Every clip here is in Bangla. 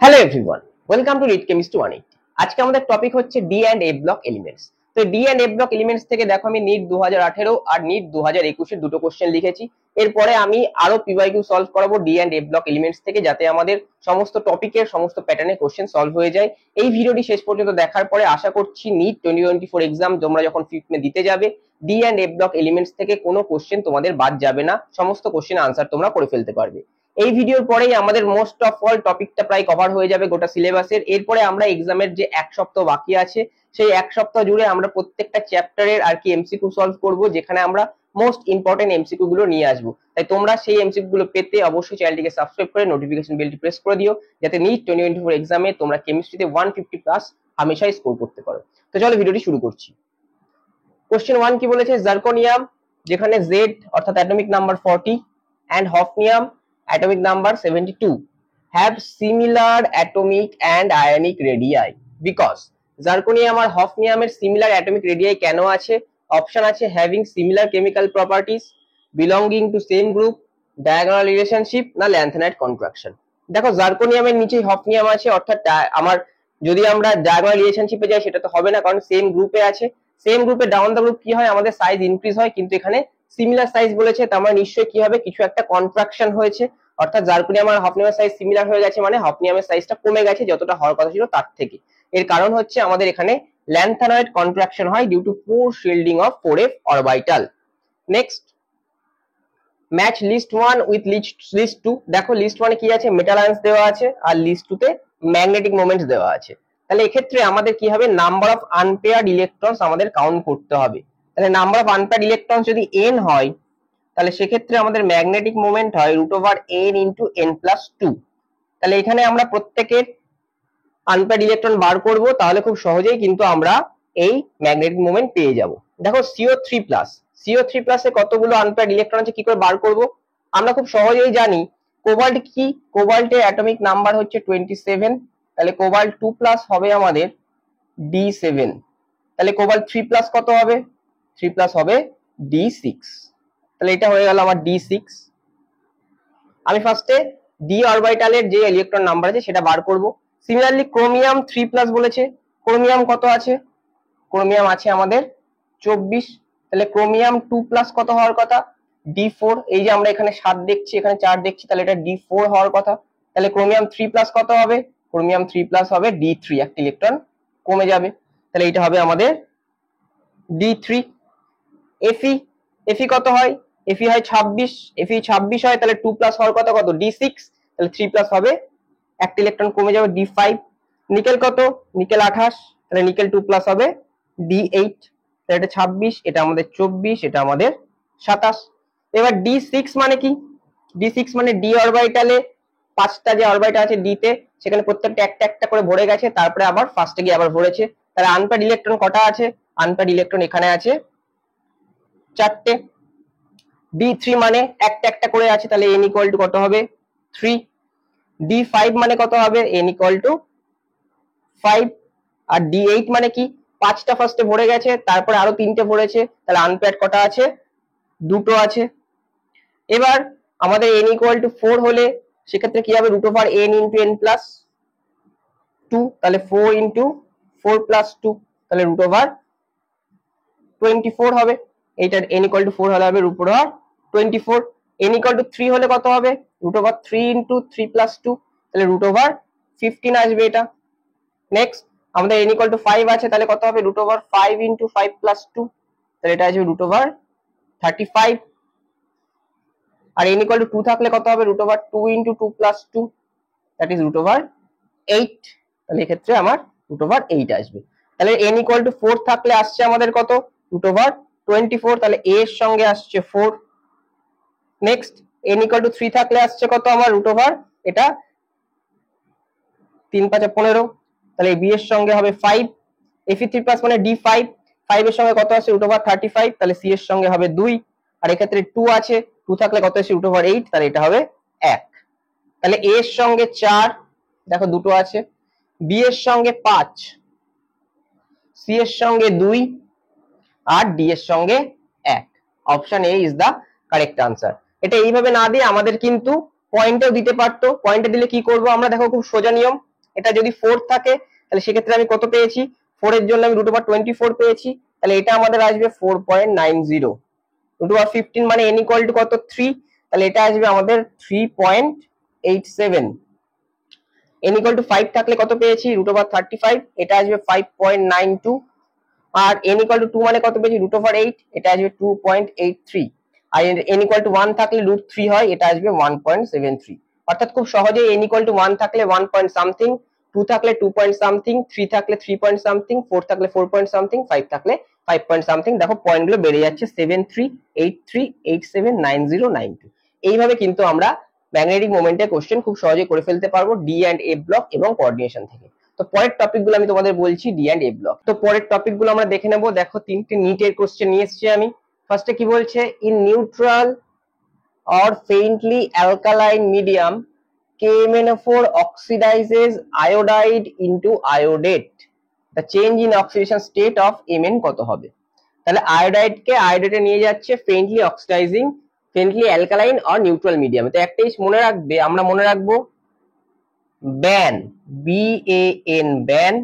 Hello everyone, welcome to read chemistry 180। আজকে আমাদের টপিক হচ্ছে d and f block elements. তো d and f block elements থেকে দেখো আমি নিট 2018 আর নিট 2021 এর দুটো কোশ্চেন লিখেছি। এরপরে আমি আরো পিওয়াইকিউ সলভ করাবো D and f block elements থেকে, যাতে আমাদের সমস্ত টপিকের সমস্ত প্যাটার্নের কোশ্চেন সলভ হয়ে যায়। এই ভিডিওটি শেষ পর্যন্ত দেখার পরে আশা করছি নিট 2024 এক্সাম তোমরা যখন 5th মে দিতে যাবে, D and f block elements থেকে কোনো কোশ্চেন তোমাদের বাদ যাবে না, সমস্ত কোশ্চেন আনসার তোমরা করে ফেলতে পারবে। এই ভিডিওর পরেই আমাদের মোস্ট অফ অল টপিকটা প্রায় কভার হয়ে যাবে গোটা সিলেবাসের। এরপরে আমরা এক্সামের যে এক সপ্তাহ বাকি আছে, সেই এক সপ্তাহ জুড়ে আমরা প্রত্যেকটা চ্যাপ্টারের আর কি এমসিকিউ সলভ করব, যেখানে আমরা মোস্ট ইম্পর্টেন্ট এমসিকিউ গুলো নিয়ে আসবো। তাই তোমরা সেই এমসিকিউ গুলো পেতে অবশ্যই চ্যানেলটিকে সাবস্ক্রাইব করে নোটিফিকেশন বেলটি প্রেস করে দিও, যাতে নিট 2024 এক্সামে তোমরা কেমিস্ট্রিতে 150 প্লাস হামেশাই স্কোর করতে পারো। তো চলো ভিডিওটি শুরু করছি। কোশ্চেন 1 কি বলেছে, জার্কোনিয়াম যেখানে জেড অর্থাৎ atomic number 40 and hafnium atomic number 72 have similar atomic and ionic radii because zirconium আর hafnium এর similar atomic radii কেন আছে? অপশন আছে having similar chemical properties, belonging to same group, diagonal relationship না lanthanide contraction। দেখো জার্কোনিয়াম এর নিচেই হফনিয়াম আছে, অর্থাৎ আমার যদি আমরা ডায়াগোনাল রিলেশনশিপে যাই সেটা তো হবে না, কারণ সেম গ্রুপে আছে। সেম গ্রুপে ডাউন দ্য গ্রুপ কি হয়, আমাদের সাইজ ইনক্রিজ হয়, কিন্তু এখানে সিমিলার সাইজ বলেছে, তার মানে নিশ্চয়ই কি হবে, কিছু একটা কন্ট্রাকশন হয়েছে। অর্থাৎ জার্কোনিয়াম আর হফনিয়ামের সাইজ সিমিলার হয়ে গেছে, মানে হফনিয়ামের সাইজটা কমে গেছে যতটা হওয়ার কথা ছিল তার থেকে। এর কারণ হচ্ছে আমাদের এখানে ল্যান্থানয়েড কন্ট্রাকশন হয় due to poor shielding of 4f orbital. Next, match list 1 with list 2। দেখো লিস্ট 1 এ কি আছে, মেটাল আয়ন্স দেওয়া আছে, আর লিস্ট 2 তে ম্যাগনেটিক মোমেন্টস দেওয়া আছে। তাহলে এক্ষেত্রে আমাদের কি হবে, নাম্বার অফ আনপেয়ার্ড ইলেকট্রনস আমাদের কাউন্ট করতে হবে। তাহলে নাম্বার অফ আনপেয়ার্ড ইলেকট্রনস যদি n হয়, তাহলে সেক্ষেত্রে আমাদের ম্যাগনেটিক মোমেন্ট হয় √n ইন্টু n+2। তাহলে এখানে আমরা প্রত্যেকের আনপেয়ার্ড ইলেকট্রন বার করব, তাহলে খুব সহজেই কিন্তু আমরা এই ম্যাগনেটিক মোমেন্ট পেয়ে যাব। দেখো CO3+ এ কতগুলো আনপেয়ার্ড ইলেকট্রন আছে, কি করে বার করব? আমরা খুব সহজেই জানি কোবাল্ট কি, কোবাল্টের অ্যাটমিক নাম্বার হচ্ছে 27, তাহলে কোবাল্ট 2+ হবে আমাদের D7। তাহলে কোবাল্ট 3+ কত হবে, 3+ হবে D6। তাহলে এটা হয়ে গেল আমার D6। আমি ফার্স্টে ডি অরবিটালের যে ইলেকট্রন নাম্বার আছে সেটা বার করব। সিমিলারলি ক্রোমিয়াম 3+ বলেছে, ক্রোমিয়াম কত আছে, ক্রোমিয়াম আছে আমাদের 24। তাহলে ক্রোমিয়াম 2+ কত হওয়ার কথা, D4। এই যে আমরা এখানে 7 দেখছি, এখানে 4 দেখছি, তাহলে এটা D4 হওয়ার কথা। তাহলে ক্রোমিয়াম 3+ কত হবে, ক্রোমিয়াম 3+ হবে D3, একটা ইলেকট্রন কমে যাবে। তাহলে এটা হবে আমাদের D3। Fe কত হয়, Fe হয় 26, Fe 26 হয়, তাহলে 2+ হওয়ার কথা কত, D6। তাহলে 3+ হবে, একটা ইলেকট্রন কমে যাবে D5। নিকেল কত, নিকেল 28, তাহলে নিকেল 2+ হবে D8। তাহলে এটা 26, এটা আমাদের 24, এটা আমাদের 27। এবার D6 মানে কি, D6 মানে ডি অরবিটালে 5টা যে অরবিটাল আছে ডি তে, সেখানে প্রত্যেকটা একটা একটা করে ভরে গেছে, তারপরে আবার ফার্স্টে গিয়ে আবার ভরেছে। তাহলে আনপেয়ার্ড ইলেকট্রন কটা আছে, আনপেয়ার্ড ইলেকট্রন এখানে আছে 4টে। D3 মানে একটা একটা করে আছে, তাহলে n ইকুয়াল টু কত হবে 3। D5 মানে কত হবে, n equal to 5। R D8 মানে কি, 5টা ফার্স্টে ভরে গেছে, তারপরে আরো 3টে ভরেছে, তাহলে আনপেয়ার্ড কটা আছে, 2টো আছে। এবার আমাদের n ইকুয়াল টু 4 হলে সেক্ষেত্রে কি হবে, √n ইন্টু n+2, তাহলে 4 ইন্টু 4+2, তাহলে √24 হবে। এইটা n ইকুয়াল টু 4 হলে হবে √24। n ইকুয়াল টু 3 হলে কত হবে, √3 ইন্টু 3+2, তাহলে √15 আসবে এটা। নেক্সট, আমাদের n ইকুয়াল টু 5 আছে, তাহলে কত হবে, √5 ইন্টু 5+2, তাহলে এটা আসবে √35। আর n ইকুয়াল টু 2 থাকলে কত হবে, √2 ইন্টু 2+2, দ্যাট ইজ √8। তাহলে এক্ষেত্রে আমার √8 আসবে। তাহলে n ইকুয়াল টু 4 থাকলে আসছে আমাদের কত, √24, তাহলে a এর সঙ্গে আসছে 4। নেক্সট, n ইকুয়াল টু 3 থাকলে আসছে কত আমার, এটা 3 5 15, তাহলে b এর সঙ্গে হবে 5। Fe3+ মানে D5, 5 এর সঙ্গে কত আছে, √35, তাহলে c এর সঙ্গে হবে 2। আর এক্ষেত্রে 2 আছে, 2 থাকলে কত আছে, √8, তাহলে এটা হবে 1। তাহলে a এর সঙ্গে 4, দেখো দুটো আছে, b এর সঙ্গে 5, c এর সঙ্গে 2, আর d এর সঙ্গে 1। Option A is the correct answer. এটা এইভাবে না দিয়ে আমাদের কিন্তু পয়েন্টেও দিতে পারতো। পয়েন্টে দিলে কি করব আমরা, দেখো খুব সোজা নিয়ম, এটা যদি 4 থাকে তাহলে সেক্ষেত্রে আমি কত পেয়েছি, 4 এর জন্য আমি √24 পেয়েছি, তাহলে এটা আমাদের আসবে 4.90। √15 মানে n ইকুয়াল টু কত 3, তাহলে এটা আসবে আমাদের 3.87। n ইকুয়াল টু 5 থাকলে কত পেয়েছি, √35, এটা আসবে 5.92। আর n ইকুয়াল টু 2 মানে কত পেয়েছি, √8, এটা আসবে 2.83। আর n ইকুয়াল টু 1 থাকলে √3 হয়, এটা আসবে 1.73। অর্থাৎ খুব সহজেই n ইকুয়াল টু 1 থাকলে 1 পয়েন্ট সামথিং, 2 থাকলে 2 পয়েন্ট সামথিং, 3 থাকলে 3 পয়েন্ট সামথিং, 4 থাকলে 4 পয়েন্ট সামথিং, 5 থাকলে 5 পয়েন্ট সামথিং। দেখো পয়েন্টগুলো বেড়ে যাচ্ছে, 73, 83, 87, 90, 92। এইভাবে কিন্তু আমরা ম্যাগনেটিক মোমেন্টের কোশ্চেন খুব সহজে করে ফেলতে পারবো ডি অ্যান্ড এ ব্লক এবং কোঅর্ডিনেশন থেকে। তো পরের টপিকগুলো আমি তোমাদের বলছি ডি অ্যান্ড এ ব্লক। তো পরের টপিকগুলো আমরা দেখে নেব। দেখো তিনটে নিটের কোশ্চেন নিয়ে এসেছি আমি। ফার্স্টে কি বলছে, in neutral or faintly alkaline medium KMnO4 oxidizes iodide into iodate. The change in oxidation state of Mn কত হবে? তাহলে আয়োডাইড কে আয়োডেটে নিয়ে যাচ্ছে ফেইন্টলি অক্সিডাইজিং, ফেইন্টলি অ্যালকালাইন অর নিউট্রাল মিডিয়ামে। তো একটা জিনিস মনে রাখবে, আমরা মনে রাখবো ব্যান, BAN ব্যান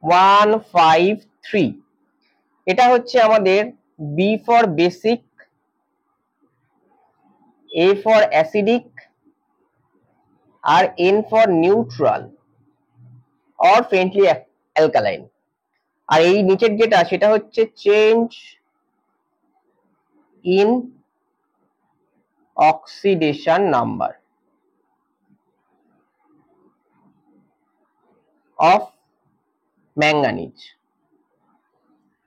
153, এটা হচ্ছে আমাদের B for basic, A for acidic, আর N for neutral or faintly alkaline. আর এই নিচের যেটা সেটা হচ্ছে change in oxidation number of manganese.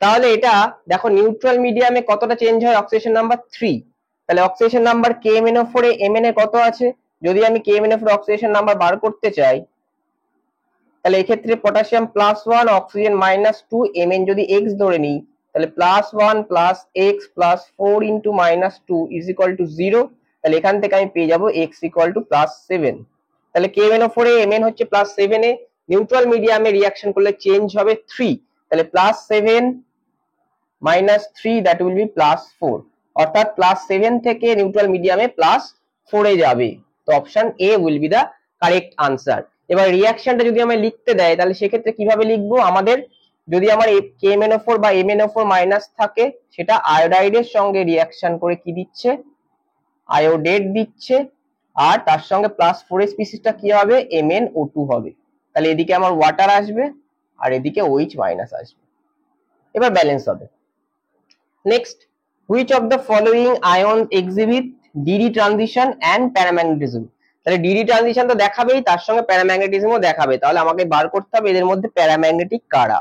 তাহলে এটা দেখো নিউট্রাল মিডিয়ামে কতটা চেঞ্জ হয়, অক্সিডেশন নাম্বার 3। তাহলে অক্সিডেশন নাম্বার KMnO4 এ Mn এ কত আছে, যদি আমি KMnO4 অক্সিডেশন নাম্বার বার করতে চাই, তাহলে এক্ষেত্রে পটাশিয়াম +1, অক্সিজেন -2, Mn যদি x ধরে নিই, তাহলে +1 + x + 4 × -2 = 0। তাহলে এখান থেকে আমি পেয়ে যাব x = +7। তাহলে KMnO4 এ Mn হচ্ছে +7 এ, নিউট্রাল মিডিয়ামে রিঅ্যাকশন করলে চেঞ্জ হবে 3, তাহলে +7 - 3 দ্যাট উইল বি +4, অর্থাৎ +7 থেকে নিউট্রাল মিডিয়ামে +4 এ যাবে। তো option A will be the correct answer. এবার রিঅ্যাকশনটা যদি আমি লিখতে দেয় তাহলে সেক্ষেত্রে কিভাবে লিখবো, আমাদের যদি আমার KMnO4 বা MnO4 মাইনাস থাকে, সেটা আয়োডাইডের সঙ্গে রিঅ্যাকশন করে কি দিচ্ছে, আয়োডেট দিচ্ছে, আর তার সঙ্গে +4 এর স্পিসিসটা কি হবে, MnO2 হবে। তাহলে এদিকে আমার ওয়াটার আসবে আর এদিকে OH মাইনাস আসবে, এবার ব্যালেন্স হবে। Next, which of the following ion exhibit DD transition and paramagnetism. তাহলে DD ট্রানজিশন তো দেখাবেই, তার সঙ্গে প্যারাম্যাগনেটিজমও দেখাবে। তাহলে আমাকে বার করতে হবে এদের মধ্যে প্যারাম্যাগনেটিক কারা।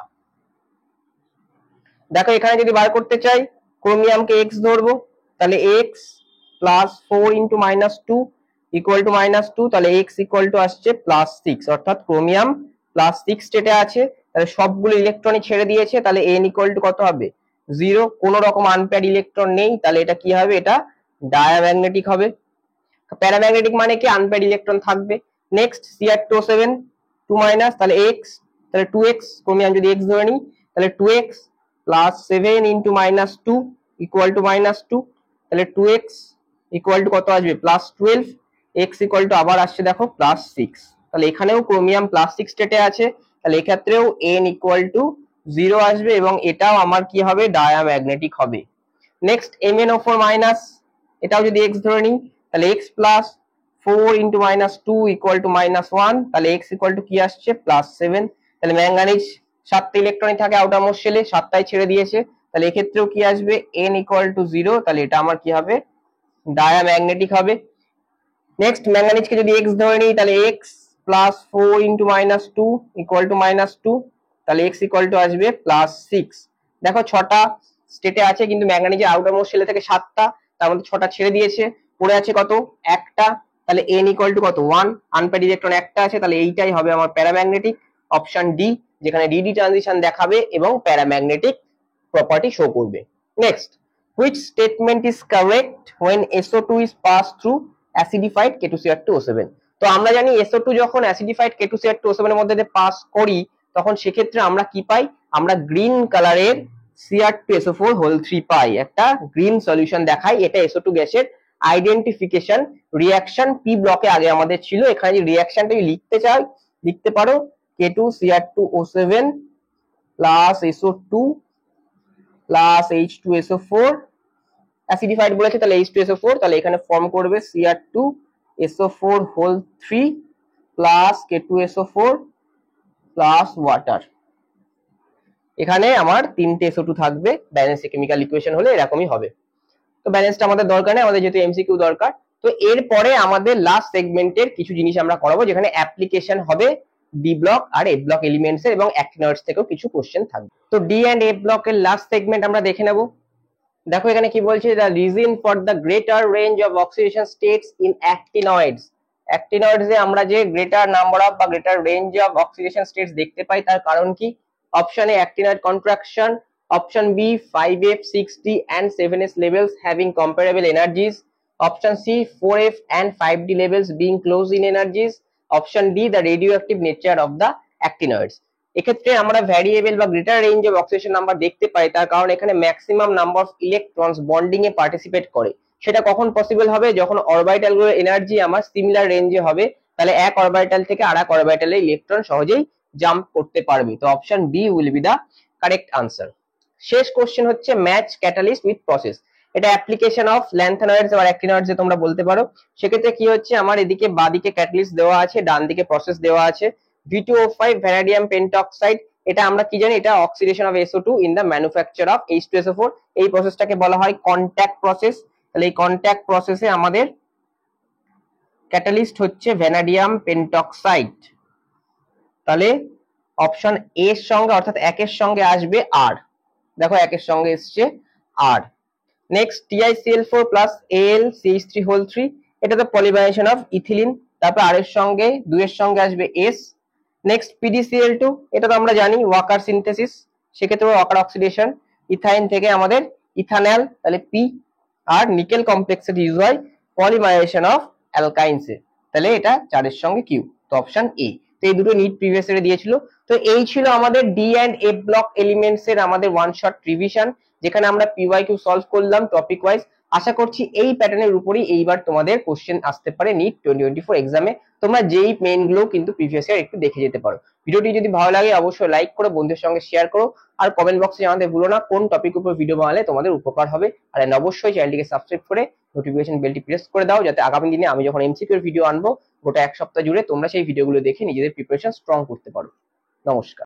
দেখো এখানে যদি বার করতে চাই, ক্রোমিয়ামকে x ধরবো, তাহলে x + 4 × -2 = -2, তাহলে x = আসছে +6, অর্থাৎ ক্রোমিয়াম +6 স্টেটে আছে। তাহলে সবগুলো ইলেকট্রনই ছেড়ে দিয়েছে, তাহলে n = কত হবে, 0। কোনো রকম আনপেয়ার্ড ইলেকট্রন নেই, তাহলে এটা কি হবে, এটা ডায়াম্যাগনেটিক হবে। প্যারাম্যাগনেটিক মানে কি, আনপেয়ার্ড ইলেকট্রন থাকবে। নেক্সট Cr2O7 2-, তাহলে x, তাহলে 2x, ক্রোমিয়াম যদি x ধরে নিই, তাহলে 2x + 7 × -2 = -2, তাহলে 2x = কত আসবে, +12, x = আবার আসছে দেখো +6। তাহলে এখানেও ক্রোমিয়াম +6 স্টেটে আছে, তাহলে এক্ষেত্রেও n = 0 আসবে এবং এটাও আমার কি হবে, ডায়াম্যাগনেটিক হবে। নেক্সট MnO4-, এটাও যদি x ধরে নিই, তাহলে x + 4 × -2 = -1, তাহলে x = কি আসছে, +7। তাহলে ম্যাঙ্গানিজ 7টা ইলেকট্রনই থাকে আউটার মোস্ট শেলে, 7টাই ছেড়ে দিয়েছে, তাহলে এক্ষেত্রেও কি আসবে, n = 0, তাহলে এটা আমার কি হবে, ডায়াম্যাগনেটিক হবে। নেক্সট ম্যাঙ্গানিজকে যদি x ধরে নিই, তাহলে x + 4 × -2 = -2, তাহলে x = আসবে +6। দেখো 6টা স্টেটে আছে, কিন্তু ম্যাঙ্গানিজের আউটার মোস্ট শেলে থেকে 7টা, তার মধ্যে 6টা ছেড়ে দিয়েছে, পড়ে আছে কত, একটা। তাহলে n = কত, 1, আনপেয়ার্ড ইলেকট্রন একটা আছে, তাহলে এইটাই হবে আমার প্যারাম্যাগনেটিক, অপশন ডি, যেখানে DD ট্রানজিশন দেখাবে এবং প্যারাম্যাগনেটিক প্রপার্টি শো করবে। Next, which statement is correct when SO2 is passed through acidified K2Cr2O7। তো আমরা জানি SO2 যখন অ্যাসিডিফাইড K2Cr2O7 এর মধ্যে দিয়ে পাস করি, তখন সেক্ষেত্রে আমরা কি পাই, আমরা গ্রিন কালারের Cr2SO4 পাই, একটা গ্রিন সলিউশন দেখাই। এটা SO2 গ্যাসের আইডেন্টিফিকেশন রিঅ্যাকশন পি ব্লকে আগে আমাদের ছিল। এখানে যে রিঅ্যাকশনটা লিখতে চাই, লিখতে পারো K2Cr2O7 plus SO2 plus H2SO4, অ্যাসিডিফাইড বলেছে তাহলে H2SO4, তাহলে এখানে ফর্ম করবে Cr2SO4 whole 3 plus K2SO4 plus water. এখানে আমার 3টে SO2 থাকবে, ব্যালেন্স কেমিক্যাল ইকুয়েশন হলে এরকমই হবে। তো ব্যালেন্সটা আমাদের দরকার নেই, আমাদের যেহেতু এমসিকিউ দরকার। তো এরপরে আমাদের লাস্ট সেগমেন্টের কিছু জিনিস আমরা করাবো, যেখানে অ্যাপ্লিকেশন হবে ডি ব্লক আর এ ব্লক এলিমেন্টস এর, এবং অ্যাক্টিনয়েডস থেকেও কিছু কোশ্চেন থাকবে। তো ডি এন্ড এ ব্লকের লাস্ট সেগমেন্ট আমরা দেখে নেব। দেখো এখানে কি বলছে, the reason for the greater range of oxidation states in actinoids. Actinoids এ আমরা যে গ্রেটার নাম্বার অফ বা greater range of oxidation states দেখতে পাই, তার কারণ কি? Option A actinoid contraction, option B 5F 6D and 7S levels having comparable energies, option C 4F and 5D levels being close in energies, option D the radioactive nature of the actinoids। এক্ষেত্রে আমরা ভ্যারিয়েবল বা greater range of oxidation number দেখতে পাই, তার কারণ এখানে maximum number of electrons bonding A participate করে। সেটা কখন পসিবল হবে? যখন অরবিটাল গুলোর এনার্জি আমার সিমিলার রেঞ্জে হবে, তাহলে এক অরবিটাল থেকে আরেক অরবিটালে ইলেকট্রন সহজেই জাম্প করতে পারবে। তো option B will be the correct answer. শেষ কোশ্চেন হচ্ছে ম্যাচ ক্যাটালিস্ট উইথ প্রসেস। এটা অ্যাপ্লিকেশন অফ ল্যান্থানয়েডস আর অ্যাক্টিনয়েডস যে তোমরা বলতে পারো। সেক্ষেত্রে কি হচ্ছে, আমার এদিকে বাদিকে ক্যাটালিস্ট দেওয়া আছে, ডান দিকে প্রসেস দেওয়া আছে। V2O5 ভ্যানাডিয়াম পেন্টঅক্সাইড, এটা আমরা কি জানি, এটা oxidation of SO2 in the manufacture of H2SO4। এই প্রসেসটাকে বলা হয় কন্ট্যাক্ট প্রসেস। তাহলে এই কন্ট্যাক্ট প্রসেসে আমাদের ক্যাটালিস্ট হচ্ছে ভ্যানাডিয়াম পেন্টঅক্সাইড। তাহলে অপশন এ এর সঙ্গে অর্থাৎ একের সঙ্গে আসবে আর। দেখো একের সঙ্গে এসছে আর। Next TiCl4 plus AlCH3 whole 3, এটা তো পলিমারাইজেশন অফ ইথিলিন। তারপর আর এর সঙ্গে 2 এর সঙ্গে আসবে S। নেক্সট PdCl2, এটা তো আমরা জানি ওয়াকার সিনথেসিস, সেক্ষেত্রে ওয়াকার অক্সিডেশন, ইথাইন থেকে আমাদের ইথানল, তাহলে P। আর নিকেল কমপ্লেক্সের ইউজ হয় পলিমারাইজেশন অফ অ্যালকাইনস, তাহলে এটা 4 এর সঙ্গে কিউ। তো অপশন এ। তো এই দুটো নিট প্রিভিয়াস ইয়ারে দিয়েছিল। তো এই ছিল আমাদের D and A block elements এর আমাদের ওয়ান শট রিভিশন, যেখানে আমরা পিওয়াইকিউ সলভ করলাম টপিক ওয়াইজ। আশা করছি এই প্যাটার্নের উপরই এইবার তোমাদের কোশ্চেন আসতে পারে নিট 2024 এক্সামে। তোমরা যেই মেইন গুলো কিন্তু প্রিভিয়াস ইয়ার একটু দেখে যেতে পারো। ভিডিওটি যদি ভালো লাগে অবশ্যই লাইক করো, বন্ধুদের সঙ্গে শেয়ার করো, আর কমেন্ট বক্সে জানাতে ভুলো না কোন টপিক উপর ভিডিও বানালে তোমাদের উপকার হবে। আর অবশ্যই চ্যানেলটিকে সাবস্ক্রাইব করে নোটিফিকেশন বেলটি প্রেস করে দাও, যাতে আগামী দিনে আমি যখন এমসিকিউ এর ভিডিও আনবো গোটা এক সপ্তাহ জুড়ে তোমরা সেই ভিডিওগুলো দেখে নিজেদের প্রিপারেশন স্ট্রং করতে পারো। নমস্কার।